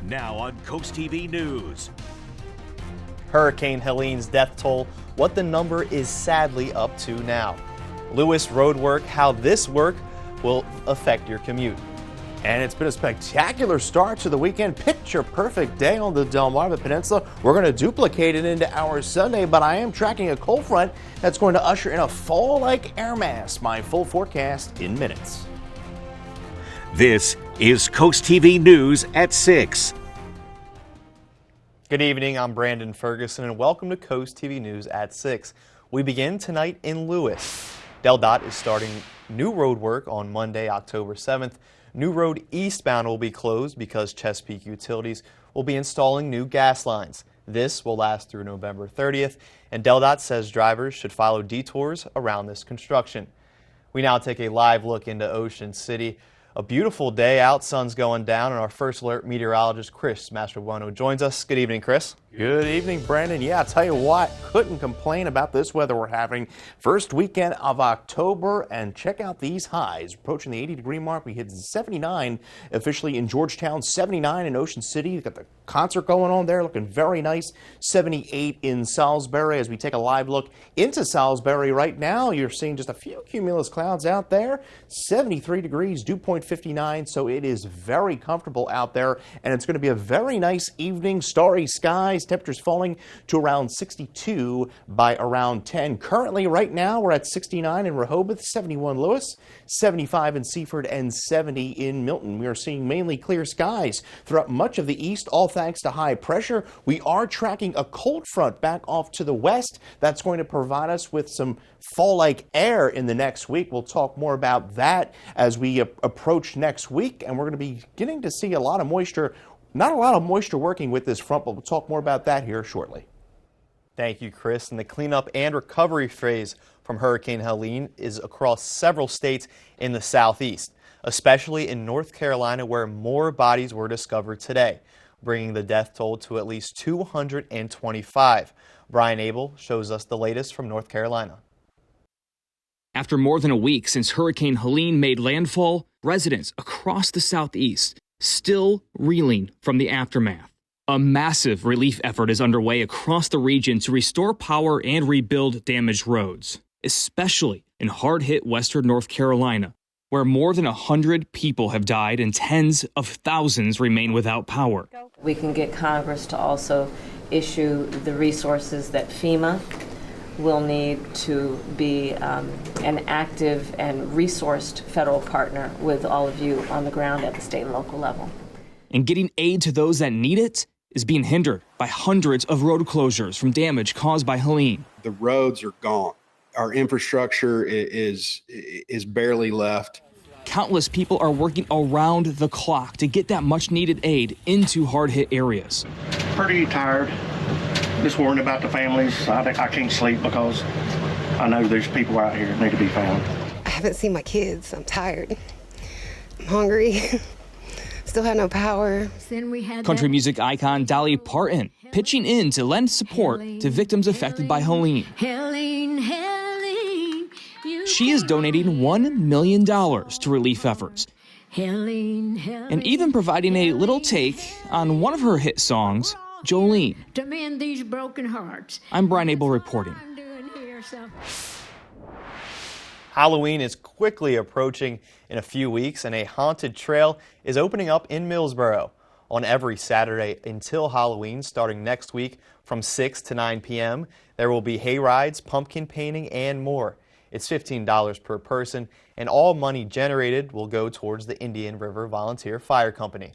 Now on CoastTV News. Hurricane Helene's death toll, what the number is sadly up to now. Lewes Roadwork, how this work will affect your commute. And it's been a spectacular start to the weekend. Picture perfect day on the Delmarva Peninsula. We're going to duplicate it into our Sunday, but I am tracking a cold front that's going to usher in a fall-like air mass. My full forecast in minutes. This is CoastTV News at 6. Good evening, I'm Brandon Ferguson and welcome to CoastTV News at 6. We begin tonight in Lewes. DelDOT is starting new road work on Monday, October 7th. New road eastbound will be closed because Chesapeake Utilities will be installing new gas lines. This will last through November 30th, and DelDOT says drivers should follow detours around this construction. We now take a live look into Ocean City. A beautiful day out, sun's going down, and our first alert meteorologist Chris Mastrobuono joins us. Good evening, Chris. Good evening, Brandon. Yeah, I'll tell you what, couldn't complain about this weather we're having. First weekend of October, and check out these highs. Approaching the 80-degree mark, we hit 79 officially in Georgetown, 79 in Ocean City. We've got the concert going on there, looking very nice. 78 in Salisbury. As we take a live look into Salisbury right now, you're seeing just a few cumulus clouds out there. 73 degrees, dew point 59, so it is very comfortable out there, and it's going to be a very nice evening. Starry skies, temperatures falling to around 62 by around 10. Currently, right now, we're at 69 in Rehoboth, 71 Lewes, 75 in Seaford, and 70 in Milton. We are seeing mainly clear skies throughout much of the east, all thanks to high pressure. We are tracking a cold front back off to the west. That's going to provide us with some fall-like air in the next week. We'll talk more about that as we approach next week, and we're going to be beginning to see a lot of moisture. Not a lot of moisture working with this front, but we'll talk more about that here shortly. Thank you, Chris. And the cleanup and recovery phase from Hurricane Helene is across several states in the southeast, especially in North Carolina, where more bodies were discovered today, bringing the death toll to at least 225. Brian Abel shows us the latest from North Carolina. After more than a week since Hurricane Helene made landfall, residents across the southeast still reeling from the aftermath. A massive relief effort is underway across the region to restore power and rebuild damaged roads, especially in hard-hit western North Carolina, where more than 100 people have died and tens of thousands remain without power. We can get Congress to also issue the resources that FEMA will need to be an active and resourced federal partner with all of you on the ground at the state and local level. And getting aid to those that need it is being hindered by hundreds of road closures from damage caused by Helene. The roads are gone. Our infrastructure is barely left. Countless people are working around the clock to get that much needed aid into hard-hit areas. Pretty tired. Just worrying about the families. I can't sleep because I know there's people out here that need to be found. I haven't seen my kids. I'm tired. I'm hungry. Still have no power. Country music icon Dolly Parton pitching in to lend support to victims affected by Helene. She is donating $1 million to relief efforts and even providing a little take on one of her hit songs, Jolene. To mend these broken hearts. I'm Brian Abel reporting. Halloween is quickly approaching in a few weeks, and a haunted trail is opening up in Millsboro on every Saturday until Halloween, starting next week from 6 to 9 p.m. There will be hay rides, pumpkin painting, and more. It's $15 per person, and all money generated will go towards the Indian River Volunteer Fire Company.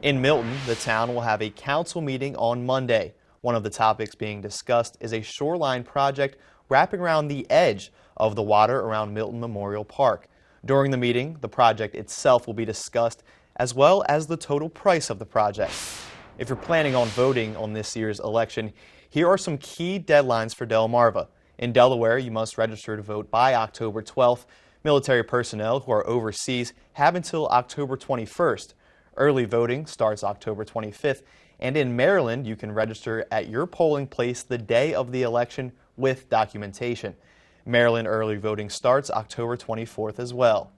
In Milton, the town will have a council meeting on Monday. One of the topics being discussed is a shoreline project wrapping around the edge of the water around Milton Memorial Park. During the meeting, the project itself will be discussed, as well as the total price of the project. If you're planning on voting on this year's election, here are some key deadlines for Delmarva. In Delaware, you must register to vote by October 12th. Military personnel who are overseas have until October 21st. Early voting starts October 25th, and in Maryland, you can register at your polling place the day of the election with documentation. Maryland early voting starts October 24th as well.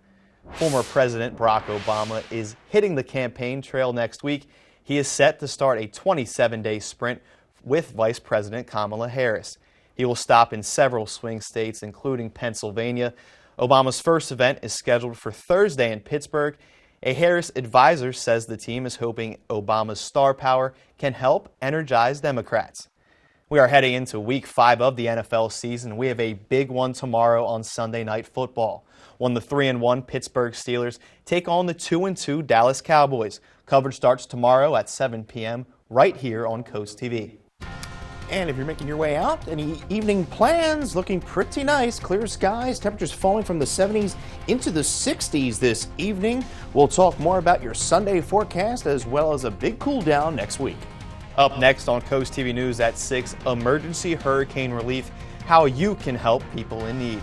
Former President Barack Obama is hitting the campaign trail next week. He is set to start a 27-day sprint with Vice President Kamala Harris. He will stop in several swing states, including Pennsylvania. Obama's first event is scheduled for Thursday in Pittsburgh. A Harris advisor says the team is hoping Obama's star power can help energize Democrats. We are heading into Week 5 of the NFL season. We have a big one tomorrow on Sunday Night Football, when the 3-1 Pittsburgh Steelers take on the 2-2 Dallas Cowboys. Coverage starts tomorrow at 7 p.m. right here on Coast TV. And if you're making your way out, any evening plans? Looking pretty nice. Clear skies, temperatures falling from the 70s into the 60s this evening. We'll talk more about your Sunday forecast as well as a big cool down next week. Up next on Coast TV News at 6, emergency hurricane relief, how you can help people in need.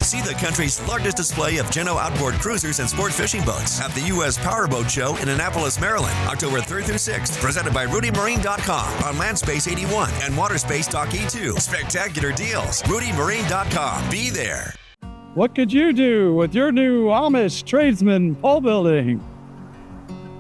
See the country's largest display of Geno outboard cruisers and sport fishing boats at the U.S. Powerboat Show in Annapolis, Maryland, October 3rd through 6th, presented by RudyMarine.com on Landspace 81 and Waterspace Dock E2. Spectacular deals. RudyMarine.com. Be there. What could you do with your new Amish tradesman pole building?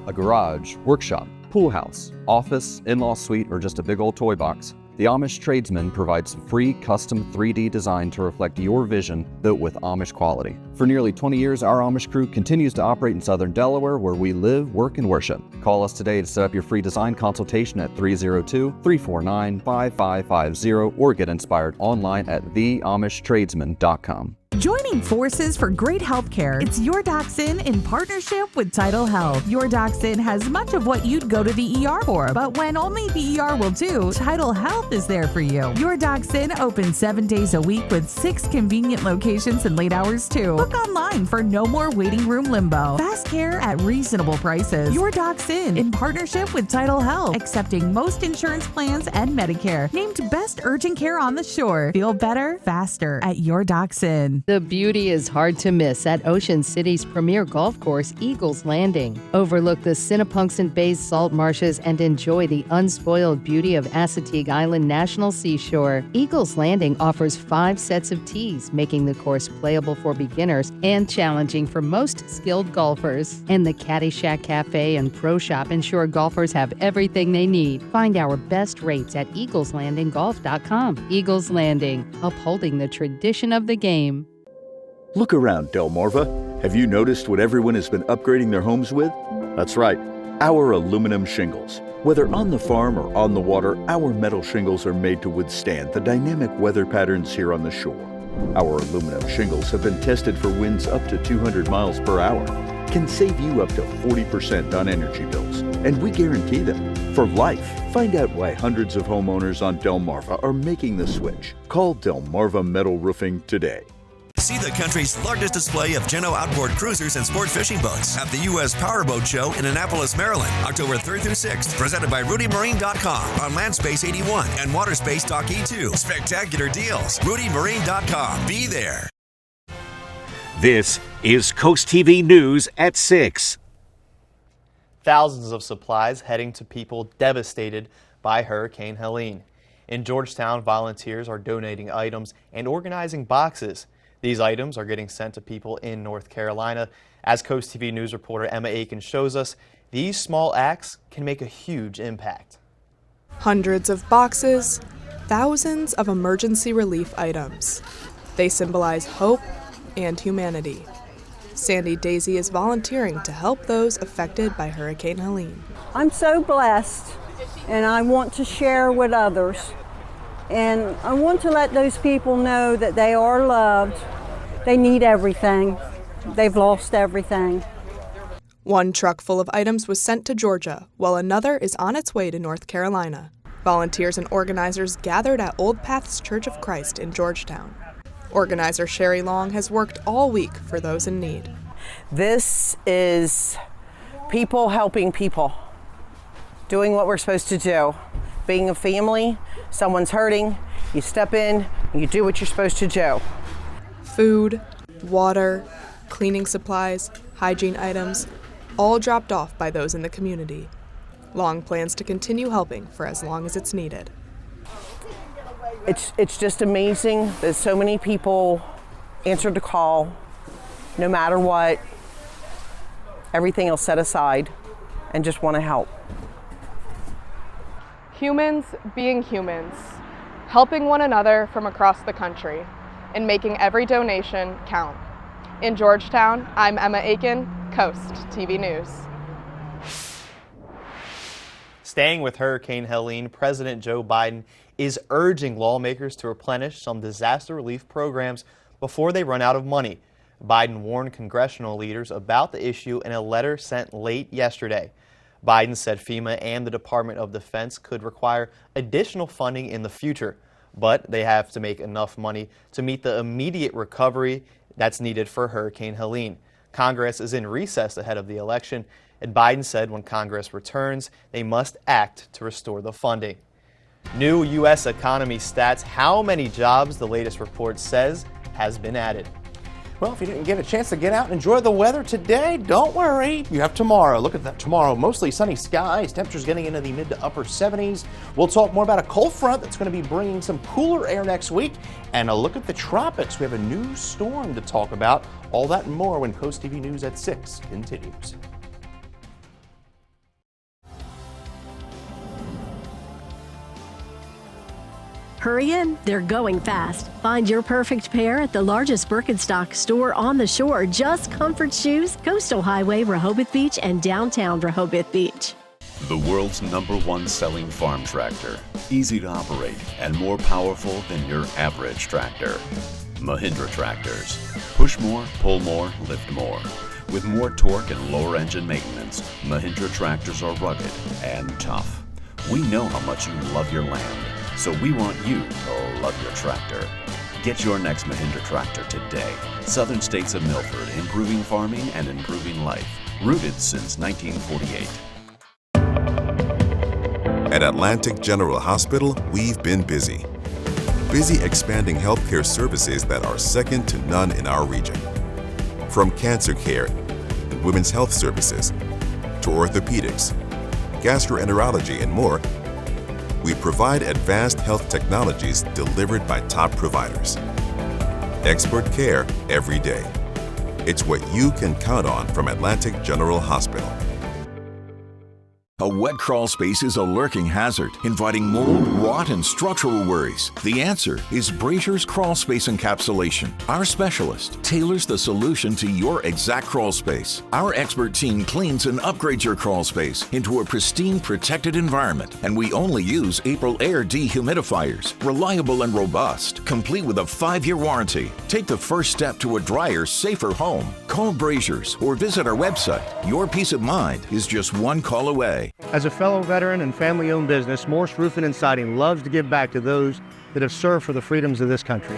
A garage, workshop, pool house, office, in-law suite, or just a big old toy box. The Amish Tradesman provides free custom 3D design to reflect your vision, built with Amish quality. For nearly 20 years, our Amish crew continues to operate in southern Delaware, where we live, work, and worship. Call us today to set up your free design consultation at 302-349-5550 or get inspired online at theamishtradesman.com. Joining forces for great healthcare, it's Your Doc's in partnership with Tidal Health. Your Doc's has much of what you'd go to the ER for, but when only the ER will do, Tidal Health is there for you. Your Doc's opens 7 days a week with 6 convenient locations and late hours too. Book online for no more waiting room limbo. Fast care at reasonable prices. Your Doc's in partnership with Tidal Health, accepting most insurance plans and Medicare. Named Best Urgent Care on the Shore. Feel better, faster at Your Doc's In. The beauty is hard to miss at Ocean City's premier golf course, Eagles Landing. Overlook the Sinnapunxent Bay's salt marshes and enjoy the unspoiled beauty of Assateague Island National Seashore. Eagles Landing offers 5 sets of tees, making the course playable for beginners and challenging for most skilled golfers. And the Caddyshack Cafe and Pro Shop ensure golfers have everything they need. Find our best rates at eagleslandinggolf.com. Eagles Landing, upholding the tradition of the game. Look around, Delmarva. Have you noticed what everyone has been upgrading their homes with? That's right, our aluminum shingles. Whether on the farm or on the water, our metal shingles are made to withstand the dynamic weather patterns here on the shore. Our aluminum shingles have been tested for winds up to 200 miles per hour, can save you up to 40% on energy bills, and we guarantee them for life. Find out why hundreds of homeowners on Delmarva are making the switch. Call Delmarva Metal Roofing today. See the country's largest display of Geno outboard cruisers and sport fishing boats at the U.S. Powerboat Show in Annapolis, Maryland, October 3rd through 6th, presented by RudyMarine.com on Landspace 81 and Waterspace Dock E2. Spectacular deals. RudyMarine.com. Be there. This is Coast TV News at 6. Thousands of supplies heading to people devastated by Hurricane Helene. In Georgetown, volunteers are donating items and organizing boxes. These items are getting sent to people in North Carolina. As Coast TV News reporter Emma Aiken shows us, these small acts can make a huge impact. Hundreds of boxes, thousands of emergency relief items. They symbolize hope and humanity. Sandy Daisy is volunteering to help those affected by Hurricane Helene. I'm so blessed, and I want to share with others. And I want to let those people know that they are loved. They need everything. They've lost everything. One truck full of items was sent to Georgia, while another is on its way to North Carolina. Volunteers and organizers gathered at Old Paths Church of Christ in Georgetown. Organizer Sherry Long has worked all week for those in need. This is people helping people, doing what we're supposed to do. Being a family, someone's hurting, you step in, and you do what you're supposed to do. Food, water, cleaning supplies, hygiene items, all dropped off by those in the community. Long plans to continue helping for as long as it's needed. It's just amazing that so many people answered the call, no matter what. everything else set aside, and just want to help. Humans being humans, helping one another from across the country, and making every donation count. In Georgetown, I'm Emma Aiken, Coast TV News. Staying with Hurricane Helene, President Joe Biden is urging lawmakers to replenish some disaster relief programs before they run out of money. Biden warned congressional leaders about the issue in a letter sent late yesterday. Biden said FEMA and the Department of Defense could require additional funding in the future, but they have to make enough money to meet the immediate recovery that's needed for Hurricane Helene. Congress is in recess ahead of the election, and Biden said when Congress returns, they must act to restore the funding. New U.S. economy stats: how many jobs, the latest report says, has been added. Well, if you didn't get a chance to get out and enjoy the weather today, don't worry. You have tomorrow. Look at that tomorrow. Mostly sunny skies. Temperatures getting into the mid to upper 70s. We'll talk more about a cold front that's going to be bringing some cooler air next week. And a look at the tropics. We have a new storm to talk about. All that and more when Coast TV News at 6 continues. Hurry in, they're going fast. Find your perfect pair at the largest Birkenstock store on the shore. Just Comfort Shoes, Coastal Highway, Rehoboth Beach, and downtown Rehoboth Beach. The world's #1 selling farm tractor. Easy to operate and more powerful than your average tractor. Mahindra tractors. Push more, pull more, lift more. With more torque and lower engine maintenance, Mahindra tractors are rugged and tough. We know how much you love your land, so we want you to love your tractor. Get your next Mahindra tractor today. Southern States of Milford, improving farming and improving life. Rooted since 1948. At Atlantic General Hospital, we've been busy. Busy expanding healthcare services that are second to none in our region. From cancer care and women's health services to orthopedics, gastroenterology, and more, we provide advanced health technologies delivered by top providers. Expert care every day. It's what you can count on from Atlantic General Hospital. A wet crawl space is a lurking hazard, inviting mold, rot, and structural worries. The answer is Brazier's Crawl Space Encapsulation. Our specialist tailors the solution to your exact crawl space. Our expert team cleans and upgrades your crawl space into a pristine, protected environment, and we only use April Air dehumidifiers. Reliable and robust, complete with a 5-year warranty. Take the first step to a drier, safer home. Call Brazier's or visit our website. Your peace of mind is just one call away. As a fellow veteran and family-owned business, Morse Roofing and Siding loves to give back to those that have served for the freedoms of this country.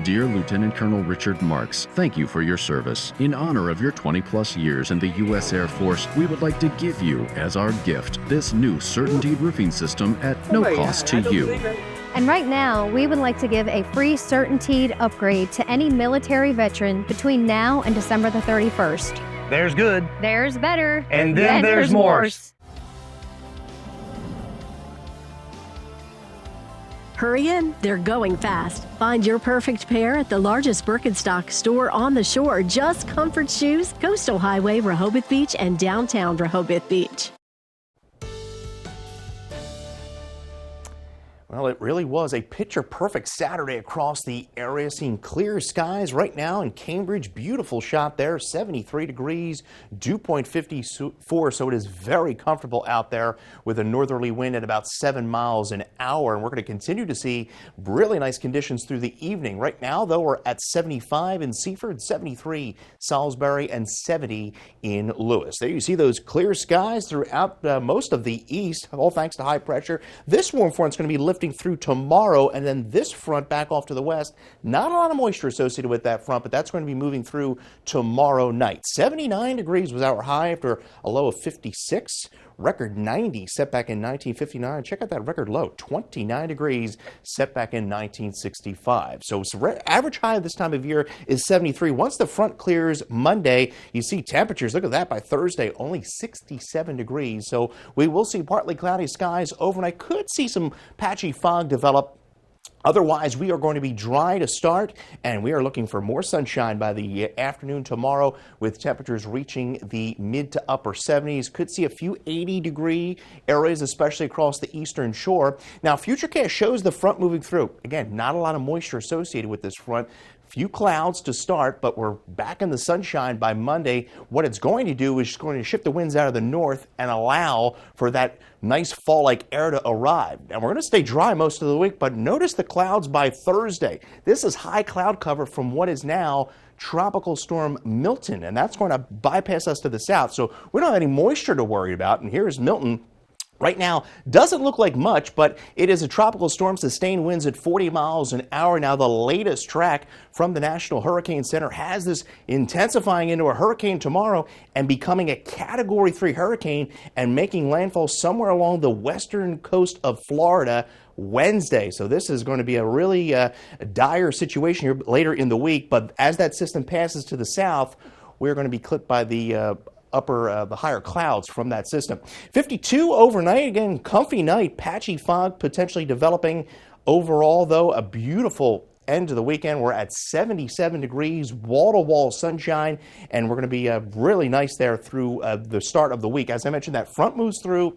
Dear Lieutenant Colonel Richard Marks, thank you for your service. In honor of your 20-plus years in the U.S. Air Force, we would like to give you, as our gift, this new CertainTeed roofing system at no cost to you. And right now, we would like to give a free CertainTeed upgrade to any military veteran between now and December the 31st. There's good. There's better. And then there's Morse. Hurry in, they're going fast. Find your perfect pair at the largest Birkenstock store on the shore. Just Comfort Shoes, Coastal Highway, Rehoboth Beach, and downtown Rehoboth Beach. Well, it really was a picture-perfect Saturday across the area, seeing clear skies right now in Cambridge. Beautiful shot there, 73 degrees, dew point 54, so it is very comfortable out there with a northerly wind at about 7 miles an hour. And we're going to continue to see really nice conditions through the evening. Right now, though, we're at 75 in Seaford, 73 Salisbury, and 70 in Lewes. There you see those clear skies throughout most of the east, all thanks to high pressure. This warm front's going to be lifting through tomorrow, and then this front back off to the west. Not a lot of moisture associated with that front, but that's going to be moving through tomorrow night. 79 degrees was our high after a low of 56. Record 90 set back in 1959. Check out that record low, 29 degrees set back in 1965. So average high this time of year is 73. Once the front clears Monday, you see temperatures, look at that, by Thursday, only 67 degrees. So we will see partly cloudy skies overnight. Could see some patchy fog develop Otherwise, we are going to be dry to start, and we are looking for more sunshine by the afternoon tomorrow, with temperatures reaching the mid to upper 70s. Could see a few 80-degree areas, especially across the eastern shore. Now, Futurecast shows the front moving through. Again, not a lot of moisture associated with this front. Few clouds to start, but we're back in the sunshine by Monday. What it's going to do is it's going to shift the winds out of the north and allow for that nice fall-like air to arrive. And we're going to stay dry most of the week, but notice the clouds by Thursday. This is high cloud cover from what is now Tropical Storm Milton, and that's going to bypass us to the south. So we don't have any moisture to worry about. And here's Milton. Right now, doesn't look like much, but it is a tropical storm, sustained winds at 40 miles an hour. Now, the latest track from the National Hurricane Center has this intensifying into a hurricane tomorrow and becoming a Category 3 hurricane and making landfall somewhere along the western coast of Florida Wednesday. So this is going to be a really dire situation here later in the week. But as that system passes to the south, we're going to be clipped by the the higher clouds from that system. 52 overnight, again, comfy night, patchy fog potentially developing. Overall, though, a beautiful end to the weekend. We're at 77 degrees, wall-to-wall sunshine, and we're going to be really nice there through the start of the week. As I mentioned, that front moves through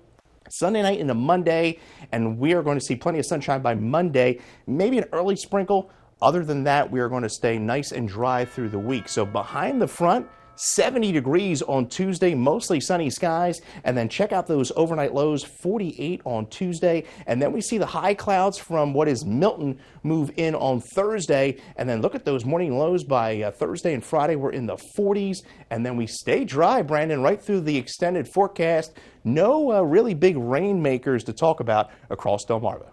Sunday night into Monday, and we are going to see plenty of sunshine by Monday, maybe an early sprinkle. Other than that, we are going to stay nice and dry through the week. So behind the front, 70 degrees on Tuesday, mostly sunny skies, and then check out those overnight lows, 48 on Tuesday, and then we see the high clouds from what is Milton move in on Thursday, and then look at those morning lows by Thursday and Friday. We're in the 40s, and then we stay dry, Brandon, right through the extended forecast. No really big rainmakers to talk about across Delmarva.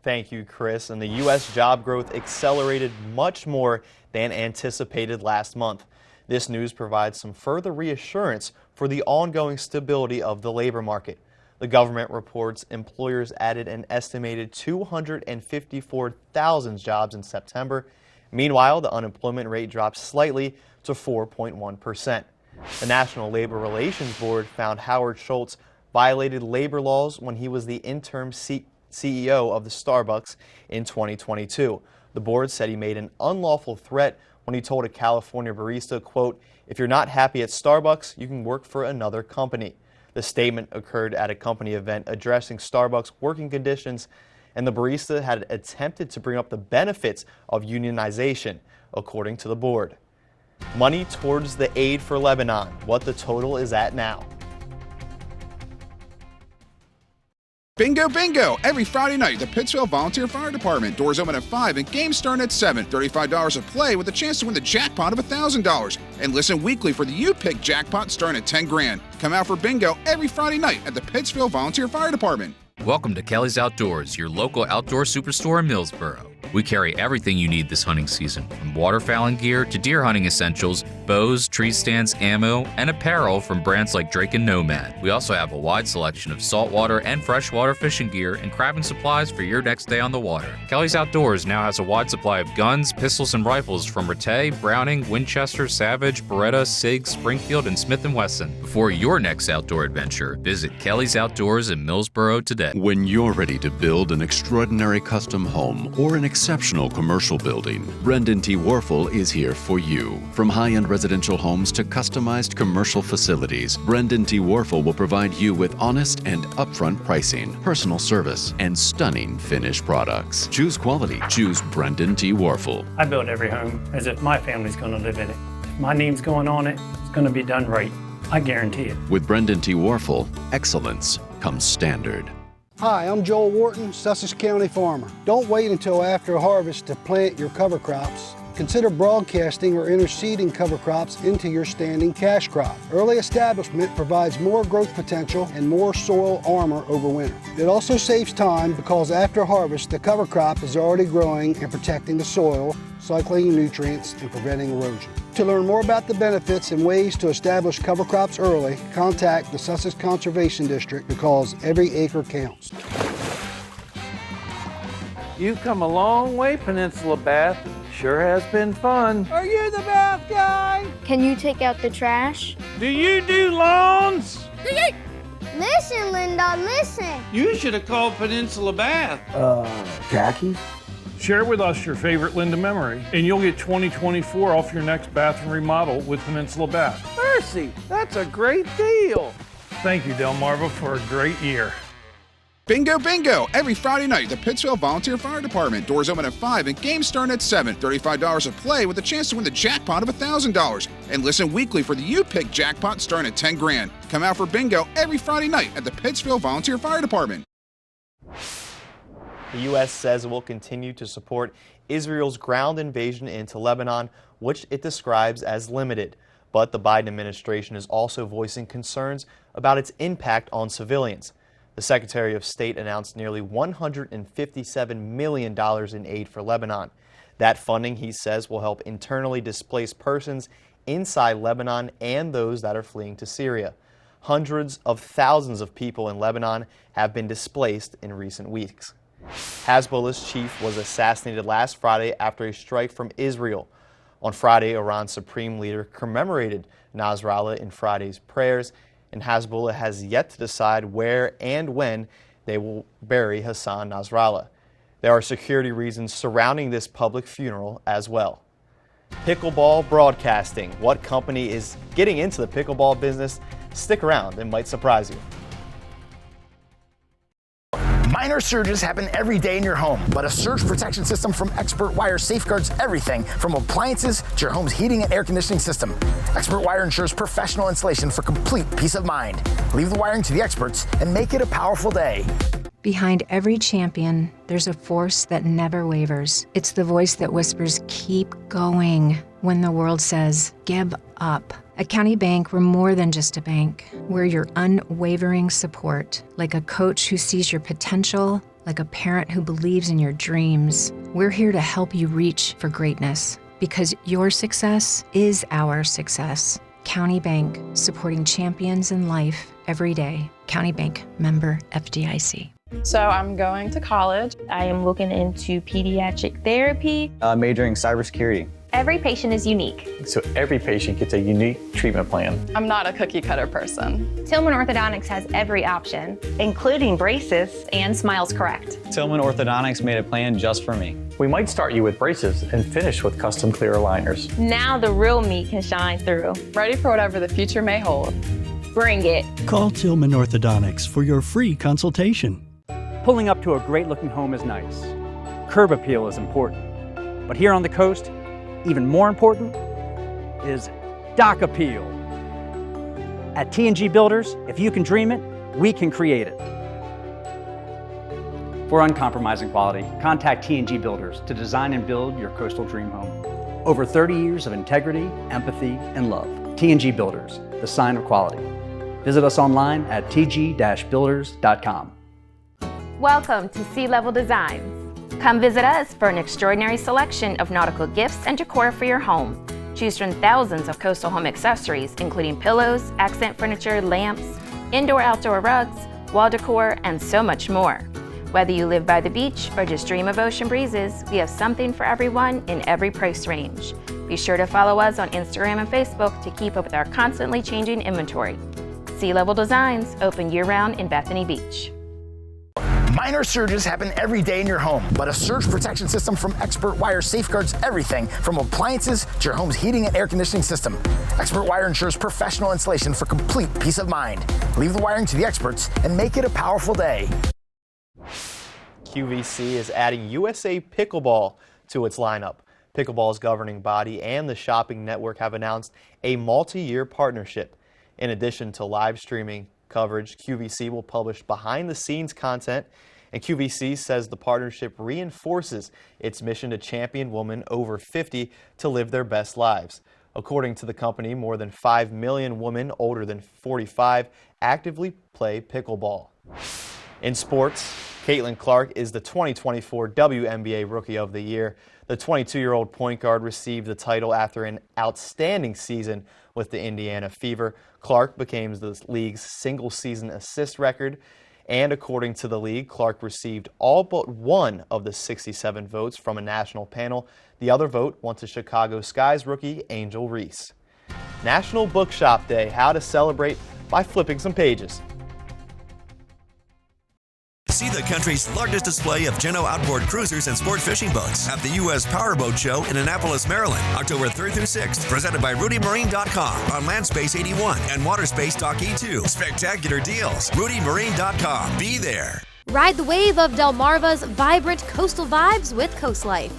Thank you, Chris. And the U.S. job growth accelerated much more than anticipated last month. This news provides some further reassurance for the ongoing stability of the labor market. The government reports employers added an estimated 254,000 jobs in September. Meanwhile, the unemployment rate dropped slightly to 4.1%. The National Labor Relations Board found Howard Schultz violated labor laws when he was the interim CEO of the Starbucks in 2022. The board said he made an unlawful threat when he told a California barista, quote, "If you're not happy at Starbucks, you can work for another company." The statement occurred at a company event addressing Starbucks working conditions, and the barista had attempted to bring up the benefits of unionization, according to the board. Money towards the aid for Lebanon, what the total is at now. Bingo, bingo! Every Friday night, the Pittsville Volunteer Fire Department. Doors open at 5 and games start at 7. $35 a play with a chance to win the jackpot of $1,000. And listen weekly for the You Pick jackpot starting at $10,000. Come out for bingo every Friday night at the Pittsville Volunteer Fire Department. Welcome to Kelly's Outdoors, your local outdoor superstore in Millsboro. We carry everything you need this hunting season, from waterfowling gear to deer hunting essentials, bows, tree stands, ammo, and apparel from brands like Drake and Nomad. We also have a wide selection of saltwater and freshwater fishing gear and crabbing supplies for your next day on the water. Kelly's Outdoors now has a wide supply of guns, pistols, and rifles from Rattay, Browning, Winchester, Savage, Beretta, Sig, Springfield, and Smith & Wesson. Before your next outdoor adventure, visit Kelly's Outdoors in Millsboro today. When you're ready to build an extraordinary custom home or an exceptional commercial building, Brendan T. Warfel is here for you. From high-end residential homes to customized commercial facilities, Brendan T. Warfel will provide you with honest and upfront pricing, personal service, and stunning finished products. Choose quality. Choose Brendan T. Warfel. I build every home as if my family's going to live in it. If my name's going on it, it's going to be done right. I guarantee it. With Brendan T. Warfel, excellence comes standard. Hi, I'm Joel Wharton, Sussex County farmer. Don't wait until after harvest to plant your cover crops. Consider broadcasting or interseeding cover crops into your standing cash crop. Early establishment provides more growth potential and more soil armor over winter. It also saves time because after harvest, the cover crop is already growing and protecting the soil, cycling nutrients, and preventing erosion. To learn more about the benefits and ways to establish cover crops early, contact the Sussex Conservation District because every acre counts. You've come a long way, Peninsula Bath. Sure has been fun. Are you the bath guy? Can you take out the trash? Do you do lawns? Listen, Linda, listen. You should have called Peninsula Bath. Khakis? Share with us your favorite Linda memory, and you'll get $20.24 off your next bathroom remodel with Peninsula Bath. Mercy, that's a great deal. Thank you, Delmarva, for a great year. Bingo Bingo! Every Friday night at the Pittsville Volunteer Fire Department. Doors open at 5 and games start at 7. $35 a play with a chance to win the jackpot of $1,000. And listen weekly for the You Pick jackpot starting at $10 grand. Come out for bingo every Friday night at the Pittsville Volunteer Fire Department. The U.S. says it will continue to support Israel's ground invasion into Lebanon, which it describes as limited. But the Biden administration is also voicing concerns about its impact on civilians. The Secretary of State announced nearly $157 million in aid for Lebanon. That funding, he says, will help internally displaced persons inside Lebanon and those that are fleeing to Syria. Hundreds of thousands of people in Lebanon have been displaced in recent weeks. Hezbollah's chief was assassinated last Friday after a strike from Israel. On Friday, Iran's supreme leader commemorated Nasrallah in Friday's prayers, and Hezbollah has yet to decide where and when they will bury Hassan Nasrallah. There are security reasons surrounding this public funeral as well. Pickleball broadcasting. What company is getting into the pickleball business? Stick around, it might surprise you. Minor surges happen every day in your home, but a surge protection system from Expert Wire safeguards everything from appliances to your home's heating and air conditioning system. Expert Wire ensures professional installation for complete peace of mind. Leave the wiring to the experts and make it a powerful day. Behind every champion, there's a force that never wavers. It's the voice that whispers, keep going, when the world says, give up. At County Bank, we're more than just a bank. We're your unwavering support, like a coach who sees your potential, like a parent who believes in your dreams. We're here to help you reach for greatness, because your success is our success. County Bank, supporting champions in life every day. County Bank, member FDIC. So I'm going to college. I am looking into pediatric therapy. Majoring cybersecurity. Every patient is unique. So every patient gets a unique treatment plan. I'm not a cookie cutter person. Tillman Orthodontics has every option, including braces and Smiles Correct. Tillman Orthodontics made a plan just for me. We might start you with braces and finish with custom clear aligners. Now the real me can shine through. Ready for whatever the future may hold. Bring it. Call Tillman Orthodontics for your free consultation. Pulling up to a great-looking home is nice. Curb appeal is important. But here on the coast, even more important is dock appeal. At T&G Builders, if you can dream it, we can create it. For uncompromising quality, contact T&G Builders to design and build your coastal dream home. Over 30 years of integrity, empathy, and love. T&G Builders, the sign of quality. Visit us online at tg-builders.com. Welcome to Sea Level Designs. Come visit us for an extraordinary selection of nautical gifts and decor for your home. Choose from thousands of coastal home accessories, including pillows, accent furniture, lamps, indoor-outdoor rugs, wall decor, and so much more. Whether you live by the beach or just dream of ocean breezes, we have something for everyone in every price range. Be sure to follow us on Instagram and Facebook to keep up with our constantly changing inventory. Sea Level Designs, open year-round in Bethany Beach. Minor surges happen every day in your home, but a surge protection system from Expert Wire safeguards everything from appliances to your home's heating and air conditioning system. Expert Wire ensures professional installation for complete peace of mind. Leave the wiring to the experts and make it a powerful day. QVC is adding USA Pickleball to its lineup. Pickleball's governing body and the shopping network have announced a multi-year partnership. In addition to live streaming coverage, QVC will publish behind-the-scenes content, and QVC says the partnership reinforces its mission to champion women over 50 to live their best lives. According to the company, more than 5 million women older than 45 actively play pickleball. In sports, Caitlin Clark is the 2024 WNBA Rookie of the Year. The 22-year-old point guard received the title after an outstanding season with the Indiana Fever. Clark became the league's single-season assist record, and according to the league, Clark received all but one of the 67 votes from a national panel. The other vote went to Chicago Sky's rookie Angel Reese. National Bookshop Day, how to celebrate by flipping some pages. See the country's largest display of Geno outboard cruisers and sport fishing boats at the U.S. Powerboat Show in Annapolis, Maryland, October 3rd through 6th, presented by RudyMarine.com on Landspace 81 and Waterspace Dock E2. Spectacular deals. RudyMarine.com. Be there. Ride the wave of Delmarva's vibrant coastal vibes with Coast Life.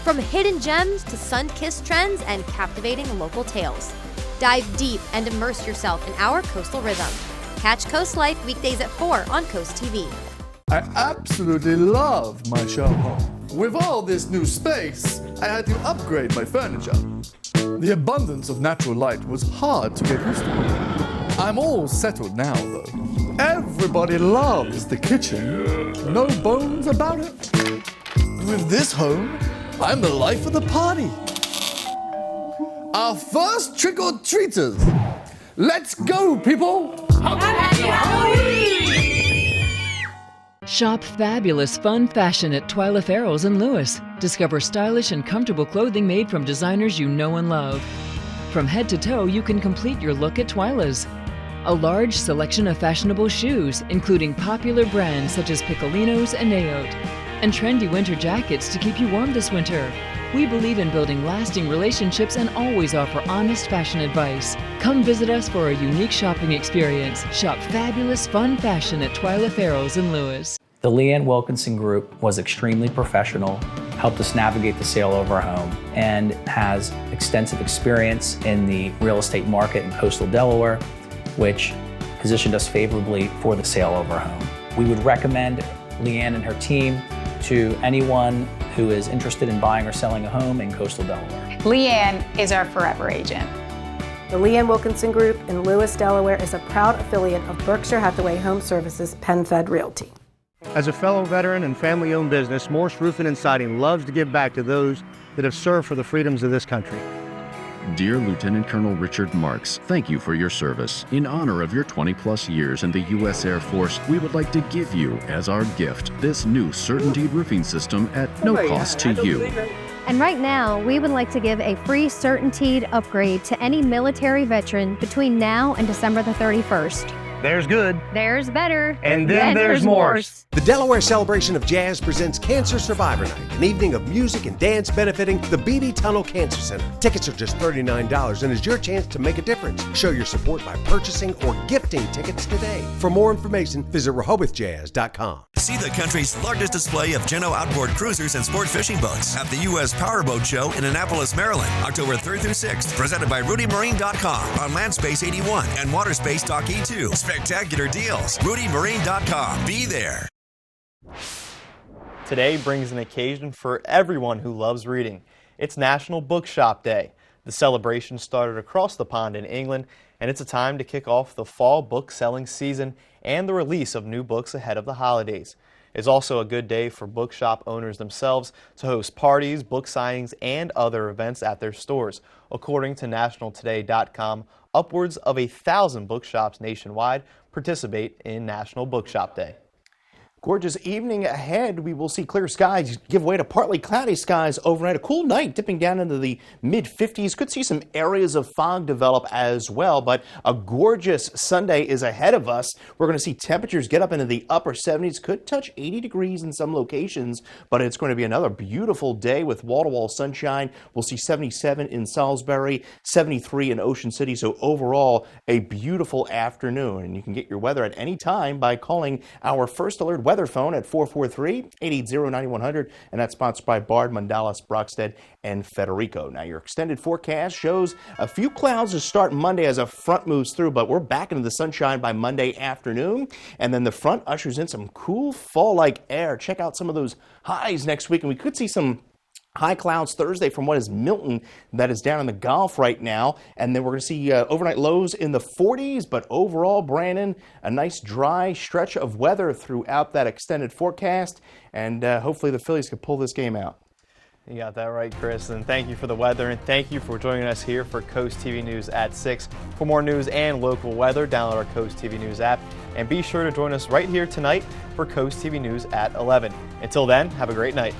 From hidden gems to sun-kissed trends and captivating local tales. Dive deep and immerse yourself in our coastal rhythm. Catch Coast Life weekdays at 4 on Coast TV. I absolutely love my show home. With all this new space, I had to upgrade my furniture. The abundance of natural light was hard to get used to. I'm all settled now, though. Everybody loves the kitchen. No bones about it. With this home, I'm the life of the party. Our first trick-or-treaters. Let's go, people! Happy Halloween! Shop fabulous, fun fashion at Twyla Farrell's in Lewes. Discover stylish and comfortable clothing made from designers you know and love. From head to toe, you can complete your look at Twyla's. A large selection of fashionable shoes, including popular brands such as Piccolinos and Naote, and trendy winter jackets to keep you warm this winter. We believe in building lasting relationships and always offer honest fashion advice. Come visit us for a unique shopping experience. Shop fabulous, fun fashion at Twyla Farrell's in Lewes. The Leanne Wilkinson Group was extremely professional, helped us navigate the sale of our home, and has extensive experience in the real estate market in coastal Delaware, which positioned us favorably for the sale of our home. We would recommend Leanne and her team to anyone who is interested in buying or selling a home in coastal Delaware. Leanne is our forever agent. The Leanne Wilkinson Group in Lewes, Delaware is a proud affiliate of Berkshire Hathaway Home Services PenFed Realty. As a fellow veteran and family-owned business, Morse Roofing and Siding loves to give back to those that have served for the freedoms of this country. Dear Lieutenant Colonel Richard Marks, thank you for your service. In honor of your 20-plus years in the U.S. Air Force, we would like to give you, as our gift, this new Certainty roofing system at no cost to you. And right now, we would like to give a free Certainty upgrade to any military veteran between now and December the 31st. There's good. There's better. And then there's Morse. The Delaware Celebration of Jazz presents Cancer Survivor Night, an evening of music and dance benefiting the Beatty Tunnel Cancer Center. Tickets are just $39 and is your chance to make a difference. Show your support by purchasing or gifting tickets today. For more information, visit RehobotJazz.com. See the country's largest display of Geno outboard cruisers and sport fishing boats at the U.S. Powerboat Show in Annapolis, Maryland, October 3rd through 6th, presented by RudyMarine.com on Landspace 81 and Waterspace Dock E2. Spectacular deals. RudyMarine.com. Be there. Today brings an occasion for everyone who loves reading. It's National Bookshop Day. The celebration started across the pond in England, and it's a time to kick off the fall book selling season and the release of new books ahead of the holidays. It's also a good day for bookshop owners themselves to host parties, book signings, and other events at their stores. According to nationaltoday.com, upwards of 1,000 bookshops nationwide participate in National Bookshop Day. Gorgeous evening ahead. We will see clear skies give way to partly cloudy skies overnight. A cool night dipping down into the mid-50s. Could see some areas of fog develop as well, but a gorgeous Sunday is ahead of us. We're going to see temperatures get up into the upper 70s. Could touch 80 degrees in some locations, but it's going to be another beautiful day with wall-to-wall sunshine. We'll see 77 in Salisbury, 73 in Ocean City. So overall, a beautiful afternoon. And you can get your weather at any time by calling our First Alert weather phone at 443-880-9100, and that's sponsored by Bard, Mandalas, Brockstead, and Federico. Now, your extended forecast shows a few clouds to start Monday as a front moves through, but we're back into the sunshine by Monday afternoon, and then the front ushers in some cool fall-like air. Check out some of those highs next week, and we could see some high clouds Thursday from what is Milton that is down in the Gulf right now. And then we're going to see overnight lows in the 40s. But overall, Brandon, a nice dry stretch of weather throughout that extended forecast. And hopefully the Phillies can pull this game out. You got that right, Chris. And thank you for the weather. And thank you for joining us here for Coast TV News at 6. For more news and local weather, download our Coast TV News app. And be sure to join us right here tonight for Coast TV News at 11. Until then, have a great night.